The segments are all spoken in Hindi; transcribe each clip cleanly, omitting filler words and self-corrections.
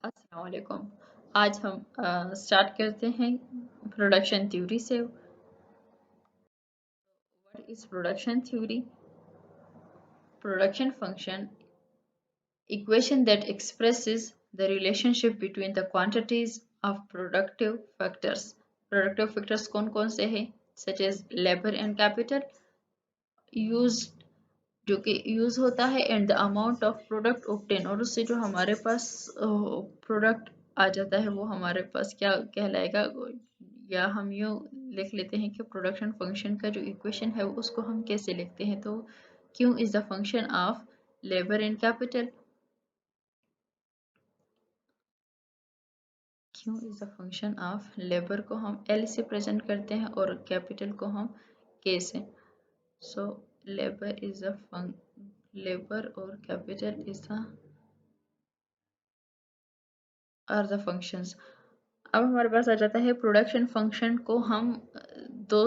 अस्सलाम वालेकुम। आज हम स्टार्ट करते हैं प्रोडक्शन थ्योरी से। What is production theory? Production function equation that expresses the relationship between the quantities of productive factors. Productive factors कौन कौन से हैं? Such as labor and capital, used जो कि यूज होता है, and the amount of product obtain, और उससे जो हमारे पास प्रोडक्ट आ जाता है वो हमारे पास क्या कहलाएगा, या हम यूँ लिख लेते हैं कि प्रोडक्शन फंक्शन का जो इक्वेशन है उसको हम कैसे लिखते हैं। तो Q is the function of labour and capital. Q is the function of labour को हम एल से प्रेजेंट करते हैं और कैपिटल को हम के से। So labour is the labour और capital is the are the functions. अब हमारे पास आ जाता है प्रोडक्शन फंक्शन को हम दो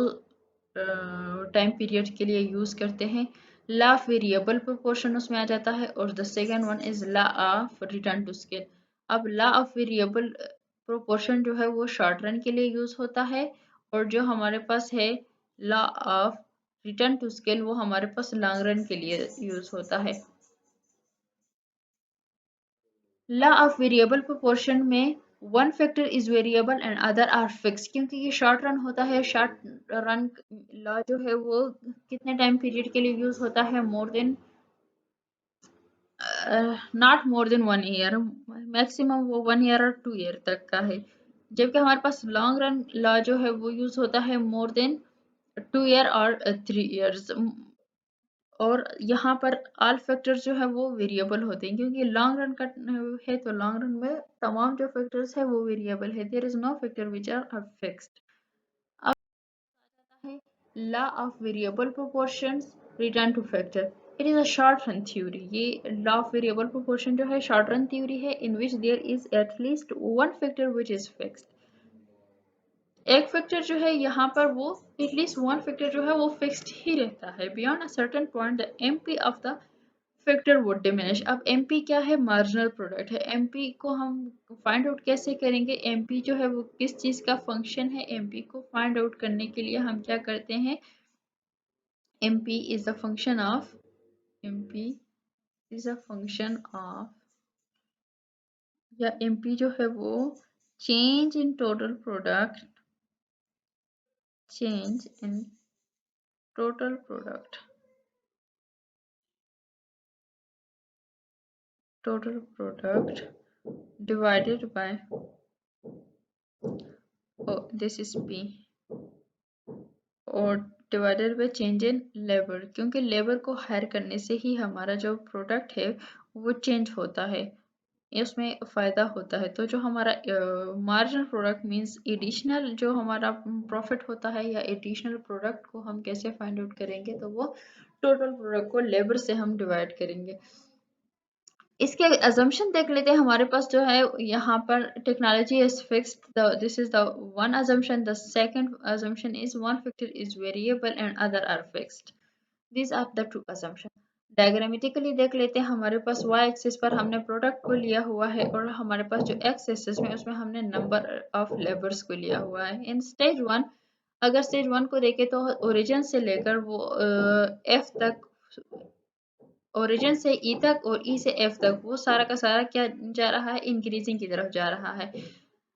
टाइम पीरियड के लिए यूज करते हैं। ला ऑफ वेरिएबल प्रोपोर्शन उसमें आ जाता है, और the second one is law of return to scale. अब ला ऑफ वेरिएबल प्रोपोर्शन जो है वो शॉर्ट रन के लिए यूज होता है, और जो हमारे पास है law of return to scale वो हमारे पास लॉन्ग रन के लिए यूज होता है। लॉ ऑफ वेरिएबल प्रोपोर्शन में one factor is variable and other are fix, क्योंकि ये शॉर्ट रन होता है। शॉर्ट रन लॉ जो है वो कितने टाइम पीरियड के लिए यूज होता है? More than not more than 1 year, maximum वो 1 ईयर और 2 ईयर तक का है। जबकि हमारे पास लॉन्ग रन लॉ जो है वो यूज होता है मोर देन 2 ईयर और 3 ईयर्स। और यहाँ पर ऑल फैक्टर्स जो है वो वेरिएबल होते हैं, क्योंकि लॉन्ग रन का है तो लॉन्ग रन में तमाम जो फैक्टर्स है वो वेरिएबल है। There is no factor which are fixed. अब आता है law of variable proportions return to factor. It is a short run theory. ये लॉ ऑफ वेरिएबल प्रोपोर्शन जो है शॉर्ट रन थ्योरी है, in which there is at least one factor which is fixed. एक फैक्टर जो है यहाँ पर वो एटलीस्ट वन फैक्टर जो है वो फिक्स्ड ही रहता है। Beyond a certain point the MP of the factor would diminish. अब एमपी क्या है? मार्जिनल प्रोडक्ट है। एमपी को हम फाइंड आउट कैसे करेंगे? एमपी जो है वो किस चीज का फंक्शन है? एमपी को फाइंड आउट करने के लिए हम क्या करते हैं? MP is the function of MP is a function of, या एमपी जो है वो change in total product, change in total product, total product divided by, oh this is P, और divided by change in labour, क्योंकि लेबर को हायर करने से ही हमारा जो प्रोडक्ट है वो चेंज होता है, इसमें फ़ायदा होता है। तो जो हमारा मार्जिनल प्रोडक्ट मींस एडिशनल जो हमारा प्रॉफिट होता है या एडिशनल प्रोडक्ट को हम कैसे फाइंड आउट करेंगे? तो वो टोटल प्रोडक्ट को लेबर से हम डिवाइड करेंगे। इसके अजम्पशन देख लेते हैं। हमारे पास जो है यहाँ पर technology is fixed, this is the one assumption. The second assumption is one factor is variable and other are fixed. These are the two assumption. Diagrammatically देख लेते हैं। हमारे पास y एक्सिस पर हमने प्रोडक्ट को लिया हुआ है, और हमारे पास जो x एक्सिस में उसमें हमने नंबर ऑफ लेबर्स को लिया हुआ है। इन स्टेज वन, अगर स्टेज वन को देखें तो ओरिजिन से लेकर वो f तक, ओरिजिन से ई तक और ई से एफ तक, वो सारा का सारा क्या जा रहा है? इंक्रीजिंग की तरफ जा रहा है।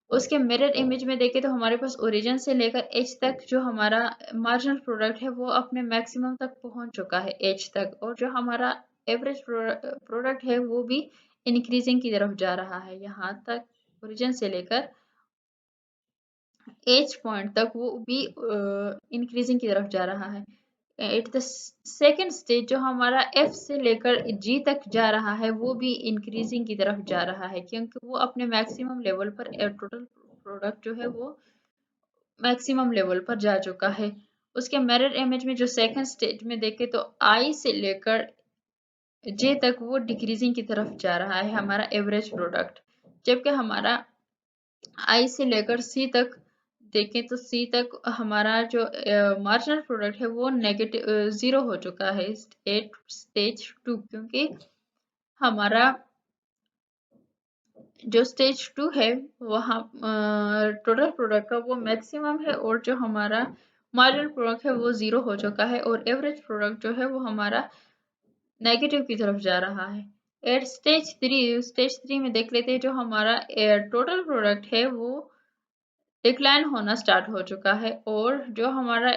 उसके मिरर इमेज में देखें तो हमारे पास ओरिजिन से लेकर एच तक जो हमारा मार्जिनल प्रोडक्ट है वो अपने मैक्सिमम तक पहुंच चुका है एच तक, और जो हमारा एवरेज प्रोडक्ट है वो भी इंक्रीजिंग की तरफ जा रहा है। यहाँ तक ओरिजिन से लेकर एच पॉइंट तक वो भी इंक्रीजिंग की तरफ जा रहा है। एट द सेकेंड स्टेज जो हमारा एफ से लेकर जी तक जा रहा है वो भी इंक्रीजिंग की तरफ जा रहा है, क्योंकि वो अपने मैक्सिमम लेवल पर टोटल प्रोडक्ट जो है वो मैक्सिमम लेवल पर जा चुका है। उसके मिरर इमेज में जो सेकंड स्टेज में देखें तो आई से लेकर जे तक वो डिक्रीजिंग की तरफ जा रहा है हमारा एवरेज प्रोडक्ट, जबकि हमारा आई से लेकर सी तक देखें तो सी तक हमारा जो मार्जिनल प्रोडक्ट है वो नेगेटिव जीरो हो चुका है एट स्टेज टू, क्योंकि हमारा जो स्टेज 2 है वहाँ टोटल प्रोडक्ट का वो मैक्सिमम है और जो हमारा मार्जिनल प्रोडक्ट है वो 0 हो चुका है और एवरेज प्रोडक्ट जो है वो हमारा नेगेटिव की तरफ जा रहा है। एट स्टेज 3 में देख लेते हैं जो हमारा टोटल प्रोडक्ट है वो डिक्लाइन होना स्टार्ट हो चुका है और जो हमारा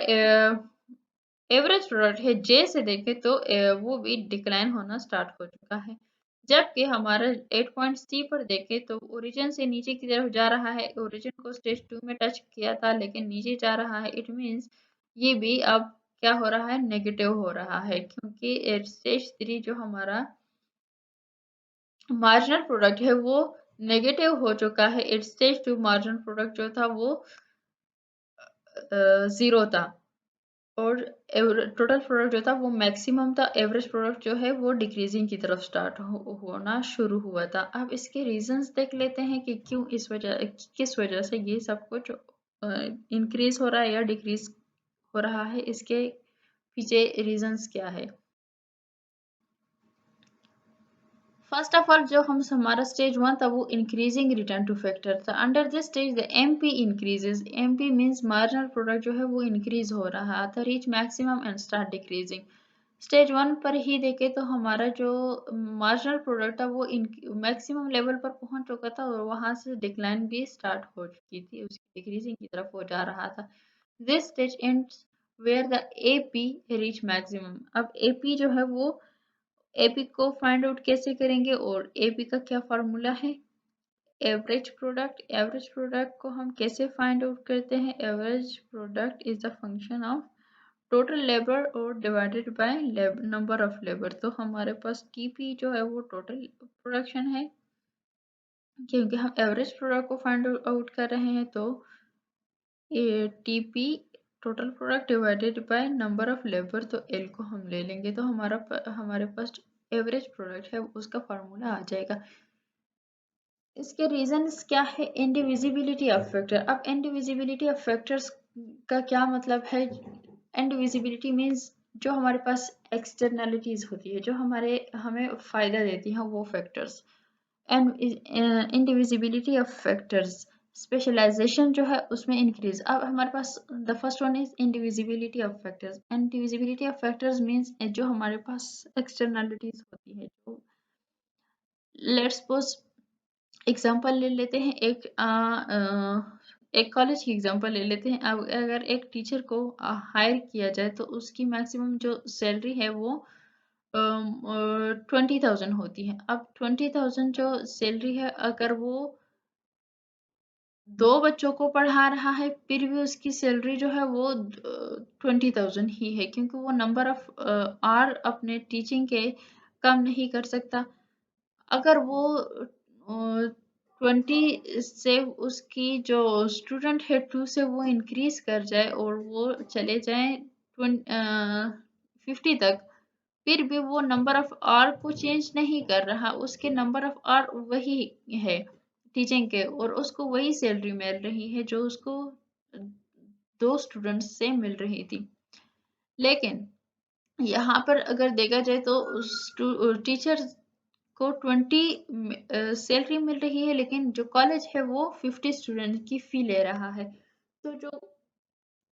एवरेज प्रोडक्ट है जे से देखें तो वो भी डिक्लाइन होना स्टार्ट हो चुका है। जबकि हमारा 8 पॉइंट सी पर देखें तो ओरिजिन से नीचे की तरफ जा रहा है। ओरिजिन को स्टेज 2 में टच किया था लेकिन नीचे जा रहा है। इट मीन्स ये भी अब क्या हो रहा है, नेगेटिव हो रहा है, क्योंकि स्टेज 3 जो हमारा मार्जिनल प्रोडक्ट है वो नेगेटिव हो चुका है। इट स्टेज 2 मार्जिनल प्रोडक्ट जो था वो 0 था और टोटल प्रोडक्ट जो था वो मैक्सिमम था। एवरेज प्रोडक्ट जो है वो डिक्रीजिंग की तरफ स्टार्ट होना शुरू हुआ था। अब इसके रीजंस देख लेते हैं कि क्यों किस वजह से ये सब कुछ इंक्रीज हो रहा है या डिक्रीज हो रहा है, इसके पीछे रीजंस क्या है। फर्स्ट ऑफ ऑल जो हमारा स्टेज 1 था वो इंक्रीजिंग रिटर्न टू फैक्टर था। Under this stage the MP increases. MP means marginal product जो है वो इंक्रीज हो रहा था, reach maximum and start decreasing. Stage 1 पर ही देखें तो हमारा जो मार्जिनल प्रोडक्ट था वो मैक्सिमम लेवल पर पहुंच चुका था और वहां से डिक्लाइन भी स्टार्ट हो चुकी थी, उसकी डिक्रीजिंग की तरफ हो जा रहा था। This stage ends where the AP reach maximum. अब एपी जो है वो एपी को फाइंड आउट कैसे करेंगे और एपी का क्या फार्मूला है, एवरेज प्रोडक्ट। एवरेज प्रोडक्ट को हम कैसे फाइंड आउट करते हैं, average product is the function of total labour और divided by number of labour. तो हमारे पास टीपी जो है वो टोटल प्रोडक्शन है, क्योंकि हम एवरेज प्रोडक्ट को फाइंड आउट कर रहे हैं तो ये TP total product divided by number of labour, तो एल को हम ले लेंगे तो हमारे पास एवरेज प्रोडक्ट है उसका फार्मूला आ जाएगा। इसके रीजंस क्या है, इंडिविजिबिलिटी ऑफ फैक्टर। अब इंडिविजिबिलिटी ऑफ फैक्टर्स का क्या मतलब है। इंडिविजिबिलिटी मीन्स जो हमारे पास एक्सटर्नलिटीज होती है जो हमें फायदा देती हैं वो factors. And indivisibility of factors, specialisation जो है उसमें इंक्रीज। अब हमारे पास the first one is indivisibility of factors. Indivisibility of factors means जो हमारे पास एक्सटर्नलिटीज होती है, जो लेट्स सपोज एग्जाम्पल ले लेते हैं, एक कॉलेज की एग्जांपल ले लेते हैं। अब अगर एक टीचर को हायर किया जाए तो उसकी मैक्सिमम जो सैलरी है वो 20,000 होती है। अब 20,000 जो सैलरी है, अगर वो 2 बच्चों को पढ़ा रहा है फिर भी उसकी सैलरी जो है वो 20,000 ही है, क्योंकि वो नंबर ऑफ आवर अपने टीचिंग के कम नहीं कर सकता। अगर वो 20 से उसकी जो स्टूडेंट है 2 से वो इंक्रीज कर जाए और वो चले जाए 50 तक, फिर भी वो नंबर ऑफ आवर को चेंज नहीं कर रहा, उसके नंबर ऑफ आवर वही है टीचिंग के और उसको वही सैलरी मिल रही है जो उसको 2 स्टूडेंट्स से मिल रही थी। लेकिन यहाँ पर अगर देखा जाए तो टीचर को 20 सैलरी मिल रही है लेकिन जो कॉलेज है वो 50 स्टूडेंट की फी ले रहा है। तो जो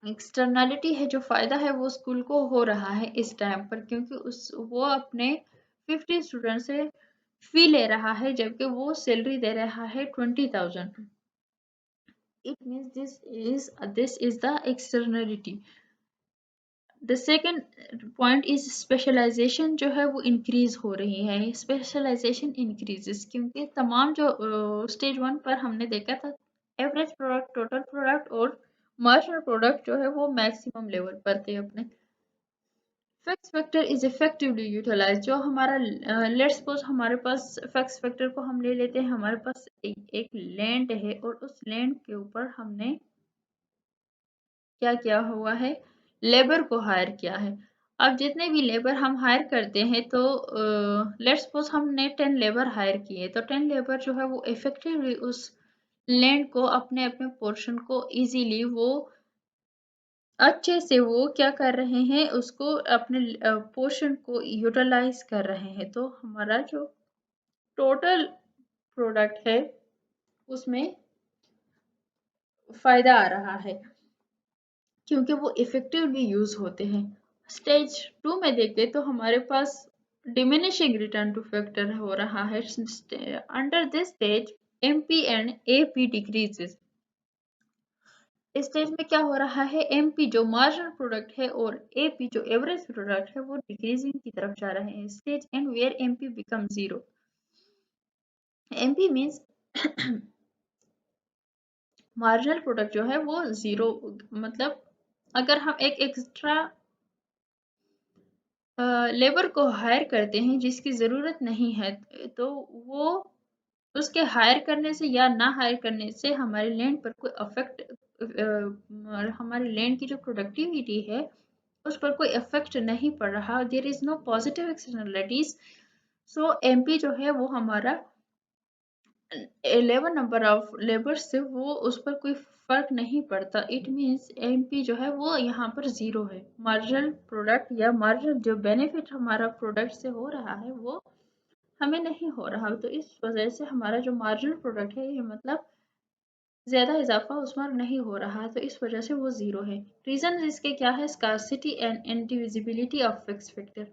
एक्सटर्नलिटी है, जो फायदा है वो स्कूल को हो रहा है इस टाइम पर, क्योंकि वो अपने 50 स्टूडेंट से फी ले रहा है जबकि वो सैलरी दे रहा है 20,000। It means this is the externality. The second point is specialisation जो है वो इंक्रीज हो रही है। स्पेशलाइजेशन इंक्रीजेस क्योंकि तमाम जो स्टेज 1 पर हमने देखा था एवरेज प्रोडक्ट, टोटल प्रोडक्ट और मार्जिनल प्रोडक्ट जो है वो मैक्सिमम लेवल पर थे अपने। Fixed factor is effectively utilise. जो हमारा लेट्स सपोज हमारे पास फैक्स फैक्टर को हम ले लेते हैं, हमारे पास एक लैंड है और उस लैंड के ऊपर हमने क्या किया हुआ है, लेबर को हायर किया है। अब जितने भी लेबर हम हायर करते हैं तो लेट्स सपोज हमने 10 लेबर हायर किए तो 10 लेबर जो है वो इफेक्टिवली उस लैंड को अपने अपने पोर्शन को इजीली वो अच्छे से वो क्या कर रहे हैं, उसको अपने पोर्शन को यूटिलाइज कर रहे हैं। तो हमारा जो टोटल प्रोडक्ट है उसमें फायदा आ रहा है क्योंकि वो इफेक्टिवली यूज होते हैं। स्टेज 2 में देखें तो हमारे पास डिमिनिशिंग रिटर्न टू फैक्टर हो रहा है। Under this stage MP and AP decreases. इस स्टेज में क्या हो रहा है, एमपी जो मार्जिनल प्रोडक्ट है और एपी जो एवरेज प्रोडक्ट है वो डिक्रीजिंग की तरफ जा रहे हैं। Stage end where MP become zero. MP means marginal product जो है वो जीरो, मतलब अगर हम एक एक्स्ट्रा लेबर को हायर करते हैं जिसकी ज़रूरत नहीं है, तो वो उसके हायर करने से या ना हायर करने से हमारे लैंड पर कोई अफेक्ट, हमारे लैंड की जो प्रोडक्टिविटी है उस पर कोई इफेक्ट नहीं पड़ रहा। There is no positive externalities. So MP जो है वो हमारा 11 नंबर ऑफ लेबर से वो उस पर कोई फर्क नहीं पड़ता। इट मीन्स एमपी जो है वो यहाँ पर जीरो है। मार्जिनल प्रोडक्ट या मार्जिनल जो बेनिफिट हमारा प्रोडक्ट से हो रहा है वो हमें नहीं हो रहा। तो इस वजह से हमारा जो मार्जिनल प्रोडक्ट है ये मतलब ज़्यादा इजाफा उसमें नहीं हो रहा, तो इस वजह से वो ज़ीरो है। रीज़न इसके क्या है, scarcity and indivisibility of fix factor.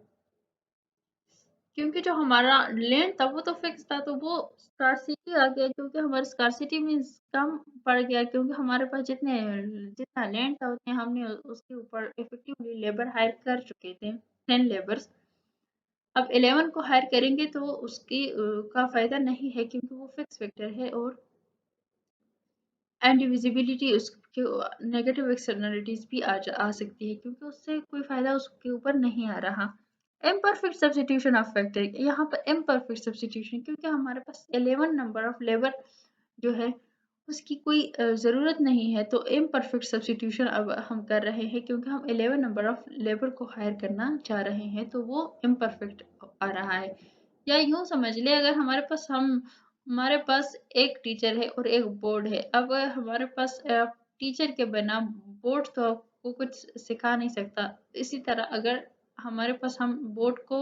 क्योंकि जो हमारा लैंड था वो तो फिक्स था, तो वो स्कार्सिटी आ गया क्योंकि हमारी स्कार्सिटी मीन्स कम पड़ गया क्योंकि हमारे पास जितना लैंड था उतने हमने उसके ऊपर इफेक्टिवली लेबर हायर कर चुके थे, 10 लेबर्स। अब 11 को हायर करेंगे तो उसकी का फायदा नहीं है क्योंकि वो फिक्स फैक्टर है और इंडिविजिबिलिटी उसके नेगेटिव एक्सटर्नलिटीज भी आ सकती है क्योंकि उससे कोई फायदा उसके ऊपर नहीं आ रहा। इम्परफेक्ट सब्स्टिट्यूशन ऑफ फैक्टर, यहाँ पर इम्परफेक्ट सब्स्टिट्यूशन क्योंकि हमारे पास 11 नंबर ऑफ लेबर जो है उसकी कोई ज़रूरत नहीं है, तो इम्परफेक्ट सब्स्टिट्यूशन अब हम कर रहे हैं क्योंकि हम 11 नंबर ऑफ लेबर को हायर करना चाह रहे हैं, तो वो इम्परफेक्ट आ रहा है। या यूं समझ ले, अगर हमारे पास एक टीचर है और एक बोर्ड है। अब हमारे पास टीचर के बिना बोर्ड तो आपको कुछ सिखा नहीं सकता। इसी तरह अगर हमारे पास हम बोर्ड को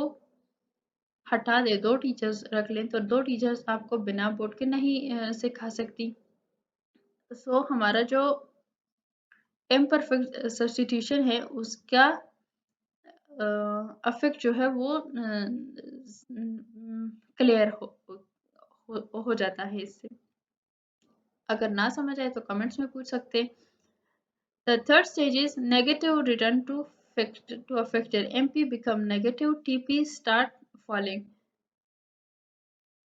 हटा दे, दो टीचर्स रख लें, तो दो टीचर्स आपको बिना बोर्ड के नहीं सिखा सकती। सो हमारा जो इम्परफेक्ट सब्स्टिट्यूशन है उसका अफेक्ट जो है वो क्लियर हो जाता है इससे। अगर ना समझ आए तो कमेंट्स में पूछ सकते हैं। The third stage is negative return to a factor. MP become negative, TP start falling.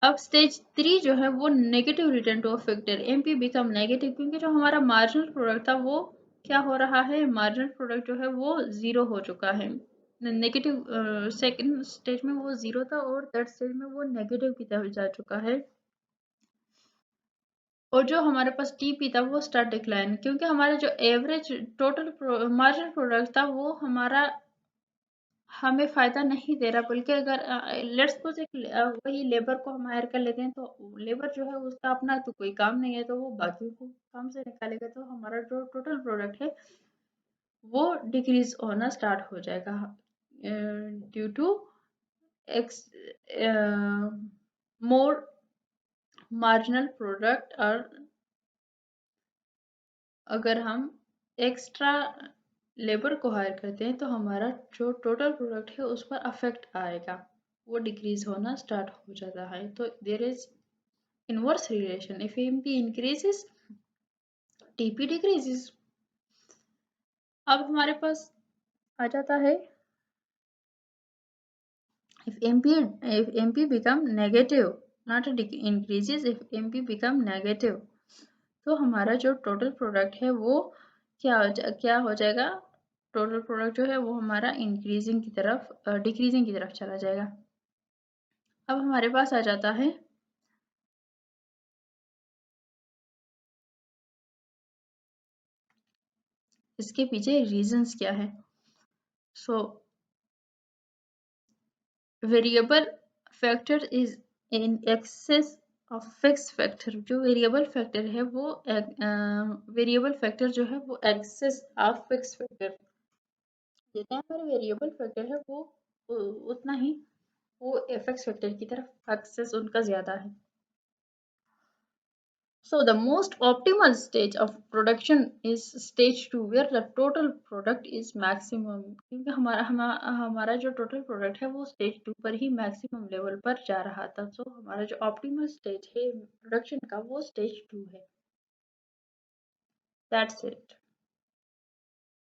अब स्टेज 3 जो है वो negative return to a factor, MP become negative क्योंकि जो हमारा मार्जिनल प्रोडक्ट था वो क्या हो रहा है, मार्जिनल प्रोडक्ट जो है वो जीरो हो चुका है। नेगेटिव सेकंड स्टेज में वो जीरो था और थर्ड स्टेज में वो नेगेटिव की तरफ जा चुका है। और जो हमारे पास टीपी था वो स्टार्ट डिक्लाइन क्योंकि हमारा जो एवरेज टोटल मार्जिनल प्रोडक्ट था वो हमारा हमें फ़ायदा नहीं दे रहा, बल्कि अगर लेट्स सपोज वही लेबर को हम हायर कर लेते हैं तो लेबर जो है उसका अपना तो कोई काम नहीं है, तो वो बाकी को काम से निकालेगा, तो हमारा जो टोटल प्रोडक्ट है वो डिक्रीज होना स्टार्ट हो जाएगा due to X more marginal product. और अगर हम एक्स्ट्रा लेबर को हायर करते हैं तो हमारा जो टोटल प्रोडक्ट है उस पर अफेक्ट आएगा, वो डिक्रीज होना स्टार्ट हो जाता है। तो there is inverse relation, if MP increases TP decreases. अब हमारे पास आ जाता है if mp become negative, not increases, if mp become negative, तो हमारा जो टोटल प्रोडक्ट है वो क्या हो जाएगा, टोटल प्रोडक्ट जो है वो हमारा इंक्रीजिंग की तरफ डिक्रीजिंग की तरफ चला जाएगा। अब हमारे पास आ जाता है इसके पीछे रीजंस क्या है। So variable factor is in excess of fix factor. जो वेरिएबल फैक्टर है वो वेरिएबल फैक्टर जो है वो एक्सेस ऑफ फिक्स फैक्टर, जितना हमारे वेरिएबल फैक्टर है वो उतना ही वो फिक्स फैक्टर की तरफ एक्सेस उनका ज़्यादा है। So the most optimal stage of production is stage 2 where the total product is maximum, क्योंकि हमारा जो total product है वो stage 2 पर ही maximum level पर जा रहा था, so हमारा जो optimal stage है production का वो stage 2 है. That's it.